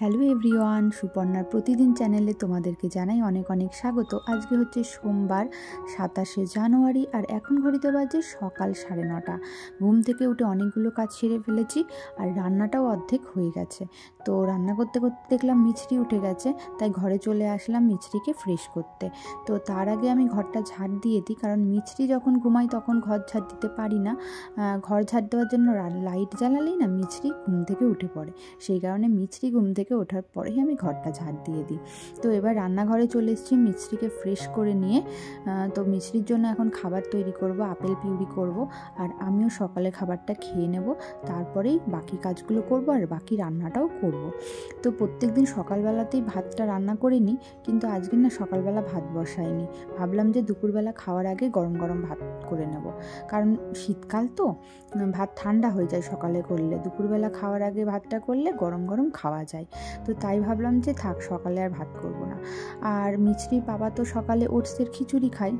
Hello everyone, সুপর্ণার প্রতিদিন চ্যানেলে তোমাদেরকে জানাই অনেক অনেক স্বাগত। আজকে হচ্ছে সোমবার 27শে জানুয়ারি আর এখন ঘড়িতে বাজে সকাল 9:30। ঘুম থেকে উঠে অনেকগুলো কাজ সেরে ফেলেছি আর রান্নাটাও অর্ধেক হয়ে গেছে। তো রান্না করতে করতে দেখলাম মিছরি উঠে গেছে, তাই ঘরে চলে আসলাম মিছরিকে ফ্রেশ করতে। তো তার আগে আমি ঘরটা ঝাড় দিয়ে দিই, কারণ মিছরি যখন ঘুমাই তখন ঘর ঝাড় দিতে পারি না। ঘর ঝাড় দেওয়ার জন্য লাইট জ্বালালেই না মিছরি ঘুম থেকে উঠে পড়ে, সেই কারণে মিছরি ঘুম থেকে ওঠার পরেই আমি ঘরটা ঝাড় দিয়ে দিই। তো এবার রান্নাঘরে চলে এসেছি মিছরিকে ফ্রেশ করে নিয়ে। তো মিছরির জন্য এখন খাবার তৈরি করব, আপেল পিউরি করব, আর আমিও সকালে খাবারটা খেয়ে নেব, তারপরেই বাকি কাজগুলো করব আর বাকি রান্নাটাও করব। তো প্রত্যেক দিন সকালবেলাতেই ভাতটা রান্না করে নিই, কিন্তু আজকে না সকালবেলা ভাত বসাইনি। ভাবলাম যে দুপুরবেলা খাওয়ার আগে গরম গরম ভাত করে নেব, কারণ শীতকাল তো ভাত ঠান্ডা হয়ে যায় সকালে করলে, দুপুরবেলা খাওয়ার আগে ভাতটা করলে গরম গরম খাওয়া যায়। তো তাই ভাবলাম যে থাক, সকালে আর ভাত করব না। আর মিছরি বাবা তো সকালে ওটসের খিচুড়ি খায়,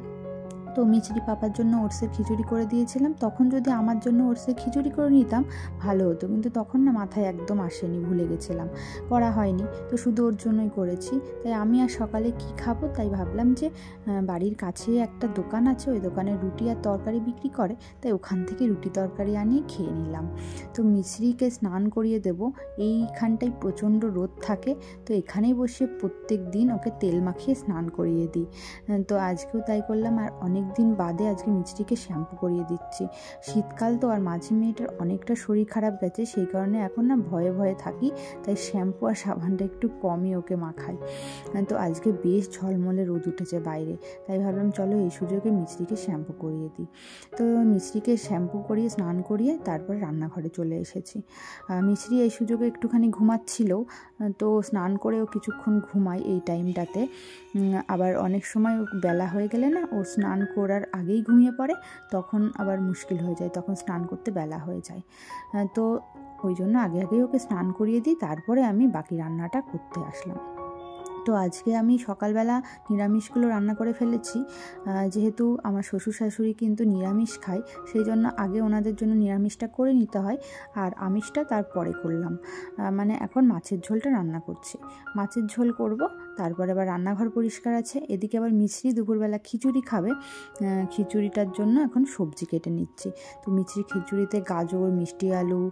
তো মিছরি পাপার জন্য ওটসের খিচুড়ি করে দিয়েছিলাম। তখন যদি আমার জন্য ওটসের খিচুড়ি করে নিতাম ভালো হতো, কিন্তু তখন না মাথায় একদম আসেনি, ভুলে গেছিলাম, করা হয়নি। তো শুধু ওর জন্যই করেছি। তাই আমি আর সকালে কি খাবো, তাই ভাবলাম যে বাড়ির কাছে একটা দোকান আছে, ওই দোকানে রুটি আর তরকারি বিক্রি করে, তাই ওখান থেকে রুটি তরকারি আনিয়ে খেয়ে নিলাম। তো মিছরিকে স্নান করিয়ে দেব, এইখানটায় প্রচণ্ড রোদ থাকে, তো এখানেই বসে প্রত্যেক দিন ওকে তেল মাখিয়ে স্নান করিয়ে দিই। তো আজকেও তাই করলাম, আর অনেক দিন বাদে আজকে মিছরিকে শ্যাম্পু করিয়ে দিচ্ছি। শীতকাল তো, আর মাঝি মেয়েটার অনেকটা শরীর খারাপ গেছে, সেই কারণে এখন না ভয়ে ভয়ে থাকি, তাই শ্যাম্পু আর সাবানটা একটু কমই ওকে মাখাই। তো আজকে বেশ ঝলমলে রোদ উঠেছে বাইরে, তাই ভাবলাম চলো এই সুযোগে মিছরিকে শ্যাম্পু করিয়ে দিই। তো মিছরিকে শ্যাম্পু করিয়ে স্নান করিয়ে তারপর রান্নাঘরে চলে এসেছি। মিছরি এই সুযোগে একটুখানি ঘুমাচ্ছিল, তো স্নান করেও কিছুক্ষণ ঘুমাই এই টাইমটাতে। আবার অনেক সময় বেলা হয়ে গেলে না ও স্নান করার আগেই ঘুমিয়ে পড়ে, তখন আবার মুশকিল হয়ে যায়, তখন স্নান করতে বেলা হয়ে যায়। তো ওই জন্য আগে আগেই ওকে স্নান করিয়ে দিই, তারপরে আমি বাকি রান্নাটা করতে আসলাম। তো আজকে আমি সকালবেলা নিরামিষগুলো রান্না করে ফেলেছি, যেহেতু আমার শ্বশুর শাশুড়ি কিন্তু নিরামিষ খায়, সেই জন্য আগে ওনাদের জন্য নিরামিষটা করে নিতে হয়, আর আমিষটা তারপরে করলাম। মানে এখন মাছের ঝোলটা রান্না করছি, মাছের ঝোল করব, তারপরে আবার রান্নাঘর পরিষ্কার আছে। এদিকে আবার মিছরি দুপুরবেলা খিচুড়ি খাবে, খিচুড়িটার জন্য এখন সবজি কেটে নিচ্ছি। তো মিছরি খিচুড়িতে গাজর, মিষ্টি আলু,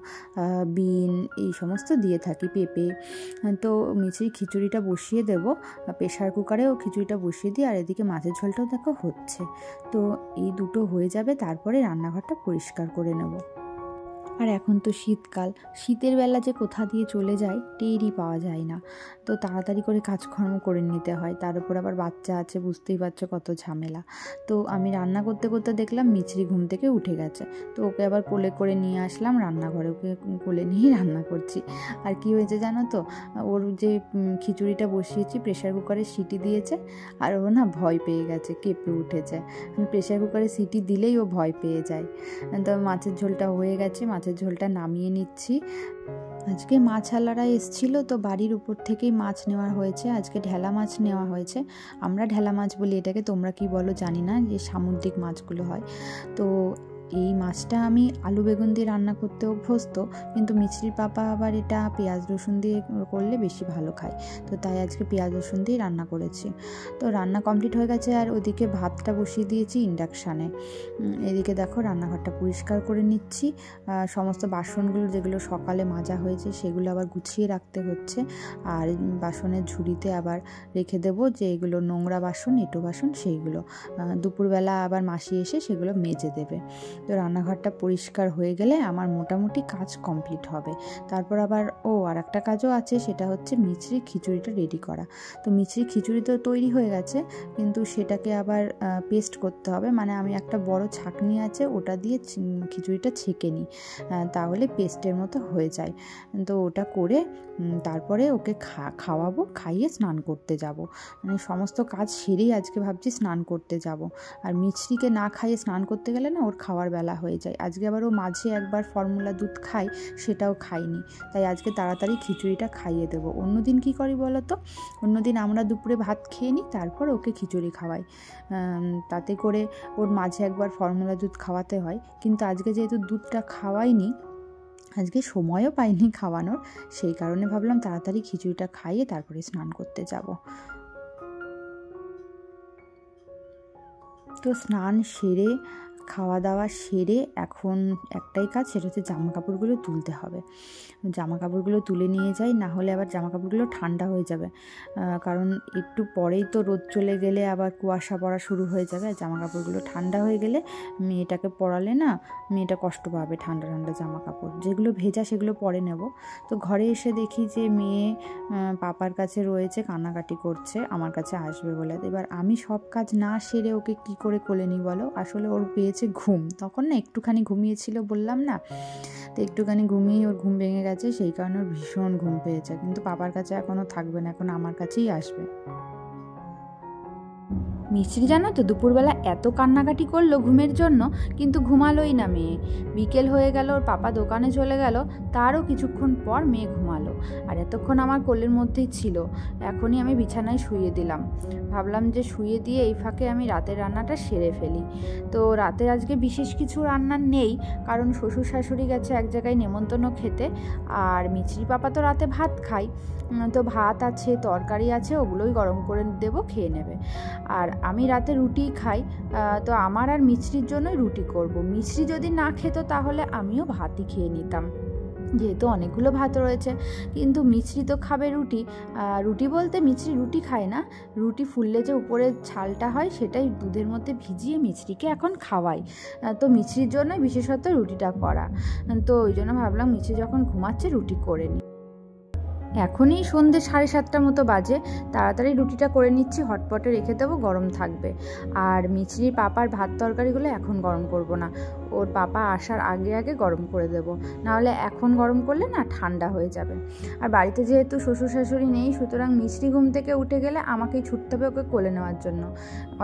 বিন এই সমস্ত দিয়ে থাকি, পেঁপে। তো মিছরি খিচুড়িটা বসিয়ে দেব প্রেশার কুকারেও, খিচুড়িটা বসিয়ে দিই, আর এদিকে মাছের ঝোলটাও দেখো হচ্ছে। তো এই দুটো হয়ে যাবে, তারপরে রান্নাঘরটা পরিষ্কার করে নেব। আর এখন তো শীতকাল, শীতের বেলা যে কোথা দিয়ে চলে যায় টেরই পাওয়া যায় না, তো তাড়াতাড়ি করে কাজকর্ম করে নিতে হয়, তার উপর আবার বাচ্চা আছে, বুঝতেই পারছো কত ঝামেলা। তো আমি রান্না করতে করতে দেখলাম মিছরি ঘুম থেকে উঠে গেছে, তো ওকে আবার কোলে করে নিয়ে আসলাম রান্নাঘরে, ওকে কোলে নিয়েই রান্না করছি। আর কি হয়েছে জানো তো, ওর যে খিচুড়িটা বসিয়েছি প্রেশার কুকারে সিটি দিয়েছে, আর ও না ভয় পেয়ে গেছে, কেঁপে উঠেছে। প্রেশার কুকারে সিটি দিলেই ও ভয় পেয়ে যায়। তো মাছের ঝোলটা হয়ে গেছে, মাছের ঝোলটা নামিয়ে নিচ্ছি। আজকে মাছওয়ালারা এসেছিল, তো বাড়ির উপর থেকেই মাছ নেওয়া হয়েছে, আজকে ঢেলা মাছ নেওয়া হয়েছে। আমরা ঢেলা মাছ বলি এটাকে, তোমরা কি বলো জানি না, যে সামুদ্রিক মাছগুলো হয়। তো এই মাছটা আমি আলু বেগুন দিয়ে রান্না করতে অভ্যস্ত, কিন্তু মিছরির পাপা আবার এটা পেঁয়াজ রসুন দিয়ে করলে বেশি ভালো খায়, তো তাই আজকে পেঁয়াজ রসুন দিয়ে রান্না করেছি। তো রান্না কমপ্লিট হয়ে গেছে, আর ওদিকে ভাতটা বসিয়ে দিয়েছি ইন্ডাকশানে। এদিকে দেখো রান্নাঘরটা পরিষ্কার করে নিচ্ছি, সমস্ত বাসনগুলো যেগুলো সকালে মাজা হয়েছে সেগুলো আবার গুছিয়ে রাখতে হচ্ছে, আর বাসনের ঝুড়িতে আবার রেখে দেবো যে এগুলো নোংরা বাসন, এঁটো বাসন, সেইগুলো দুপুরবেলা আবার মাসি এসে সেগুলো মেজে দেবে। তো রান্নাঘরটা পরিষ্কার হয়ে গেলে আমার মোটামুটি কাজ কমপ্লিট হবে। তারপর আবার আর একটা কাজও আছে, সেটা হচ্ছে মিছরি খিচুড়িটা রেডি করা। তো মিছরি খিচুড়ি তো তৈরি হয়ে গেছে, কিন্তু সেটাকে আবার পেস্ট করতে হবে, মানে আমি একটা বড় ছাঁকনি আছে ওটা দিয়ে খিচুড়িটা ছেঁকে নিই, তাহলে পেস্টের মতো হয়ে যায়। তো ওটা করে তারপরে ওকে খাওয়াবো, খাইয়ে স্নান করতে যাব। মানে সমস্ত কাজ সেরেই আজকে ভাবছি স্নান করতে যাব। আর মিছরিকে না খাইয়ে স্নান করতে গেলে না ওর খাওয়ার বেলা হয়ে যায়। আজকে আবার ও মাঝে একবার ফর্মুলা দুধ খায়, সেটাও খাইনি, তাই আজকে তাড়াতাড়ি খিচুড়িটা খাইয়ে দেবো। অন্যদিন কি করি বলো তো, অন্যদিন আমরা দুপুরে ভাত খেয়ে নিই, তারপর ওকে খিচুড়ি খাওয়াই, তাতে করে ওর মাঝে একবার ফর্মুলা দুধ খাওয়াতে হয়। কিন্তু আজকে যেহেতু দুধটা খাওয়াইনি, আজকে সময়ও পাইনি খাওয়ানোর, সেই কারণে ভাবলাম তাড়াতাড়ি খিচুড়িটা খাইয়ে তারপরে স্নান করতে যাব। তো স্নান সেরে খাওয়া দাওয়া সেরে এখন একটাই কাজ, সেটা হচ্ছে জামা কাপড়গুলো তুলতে হবে। জামা কাপড়গুলো তুলে নিয়ে যাই, না হলে আবার জামা কাপড়গুলো ঠান্ডা হয়ে যাবে, কারণ একটু পরেই তো রোদ চলে গেলে আবার কুয়াশা পড়া শুরু হয়ে যাবে। জামা কাপড়গুলো ঠান্ডা হয়ে গেলে মেয়েটাকে পরালে না মেয়েটা কষ্ট পাবে, ঠান্ডা ঠান্ডা জামা কাপড় যেগুলো ভেজা সেগুলো পরে নেব। তো ঘরে এসে দেখি যে মেয়ে পাপার কাছে রয়েছে, কান্নাকাটি করছে আমার কাছে আসবে বলে। এবার আমি সব কাজ না সেরে ওকে কি করে কোলে নিই বলো? আসলে ওর পেয়েছে ঘুম, তখন না একটুখানি ঘুমিয়েছিল বললাম না, তো একটুখানি ঘুমিয়েই ওর ঘুম ভেঙে গেছে, সেই কারণে ওর ভীষণ ঘুম পেয়েছে। কিন্তু পাপার কাছে এখনও থাকবে না, এখন আমার কাছেই আসবে। মিছরি জানো তো দুপুরবেলা এত কান্নাকাটি করলো ঘুমের জন্য, কিন্তু ঘুমালোই না মেয়ে। বিকেল হয়ে গেল, ওর পাপা দোকানে চলে গেল, তারও কিছুক্ষণ পর মেয়ে ঘুমালো। আর এতক্ষণ আমার কোলের মধ্যেই ছিল। এখনই আমি বিছানায় শুইয়ে দিলাম, ভাবলাম যে শুইয়ে দিয়ে এই ফাঁকে আমি রাতের রান্নাটা সেরে ফেলি। তো রাতে আজকে বিশেষ কিছু রান্না নেই, কারণ শ্বশুর শাশুড়ি গেছে এক জায়গায় নেমন্তন্ন খেতে, আর মিছরি পাপা তো রাতে ভাত খায়, তো ভাত আছে, তরকারি আছে, ওগুলোই গরম করে দেবো, খেয়ে নেবে। আর আমি রাতে রুটি খাই, তো আমার আর মিছরির জন্যই রুটি করব। মিছরি যদি না খেত তাহলে আমিও ভাতই খেয়ে নিতাম, যেহেতু অনেকগুলো ভাত রয়েছে। কিন্তু মিছরি তো খাবে রুটি। রুটি বলতে মিছরি রুটি খায় না, রুটি ফুললে যে উপরে ছালটা হয় সেটাই দুধের মধ্যে ভিজিয়ে মিছরিকে এখন খাওয়াই। তো মিছরির জন্যই বিশেষত রুটিটা করা। তো ওই জন্য ভাবলাম মিছরি যখন ঘুমাচ্ছে রুটি করে নিই। এখনই সন্ধ্যে 7:30 মতো বাজে, তাড়াতাড়ি রুটিটা করে নিচ্ছি, হটপটে রেখে দেবো, গরম থাকবে। আর মিছরির পাপার ভাত তরকারিগুলো এখন গরম করব না, ওর পাপা আসার আগে আগে গরম করে দেবো, নাহলে এখন গরম করলে না ঠান্ডা হয়ে যাবে। আর বাড়িতে যেহেতু শ্বশুর শাশুড়ি নেই, সুতরাং মিছরি ঘুম থেকে উঠে গেলে আমাকেই ছুটতে হবে ওকে কোলে নেওয়ার জন্য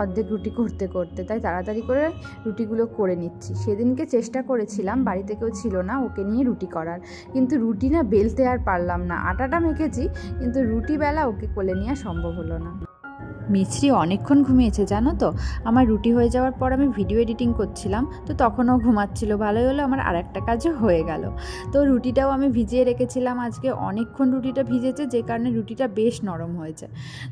অর্ধেক রুটি করতে করতে, তাই তাড়াতাড়ি করে রুটিগুলো করে নিচ্ছি। সেদিনকে চেষ্টা করেছিলাম, বাড়িতে কেউ ছিল না, ওকে নিয়ে রুটি করার, কিন্তু রুটি না বেলতে আর পারলাম না। আটাটা মেখেছি, কিন্তু রুটি বেলা ওকে কোলে নেওয়া সম্ভব হলো না। মিছরি অনেকক্ষণ ঘুমিয়েছে জানো তো। আমার রুটি হয়ে যাওয়ার পর আমি ভিডিও এডিটিং করছিলাম, তো তখনও ঘুমাচ্ছিল। ভালোই হলো, আমার আর একটা কাজও হয়ে গেল। তো রুটিটাও আমি ভিজিয়ে রেখেছিলাম, আজকে অনেকক্ষণ রুটিটা ভিজেছে, যে কারণে রুটিটা বেশ নরম হয়েছে।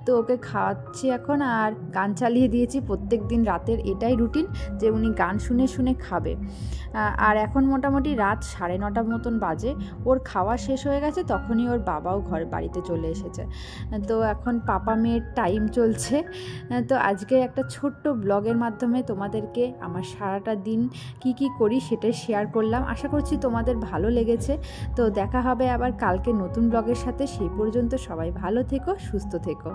তো ওকে খাওয়াচ্ছি এখন, আর গান চালিয়ে দিয়েছি। প্রত্যেক দিন রাতের এটাই রুটিন যে উনি গান শুনে শুনে খাবে। আর এখন মোটামুটি রাত 9:30 মতন বাজে, ওর খাওয়া শেষ হয়ে গেছে, তখনই ওর বাবাও বাড়িতে চলে এসেছে। তো এখন পাপা মেয়ের টাইম চলছে। তো আজকে একটা ছোট্ট ব্লগের মাধ্যমে তোমাদেরকে আমার সারাটা দিন কি করি সেটাই শেয়ার করলাম। আশা করছি তোমাদের ভালো লেগেছে। তো দেখা হবে আবার কালকে নতুন ব্লগের সাথে। সেই পর্যন্ত সবাই ভালো থেকো, সুস্থ থেকো।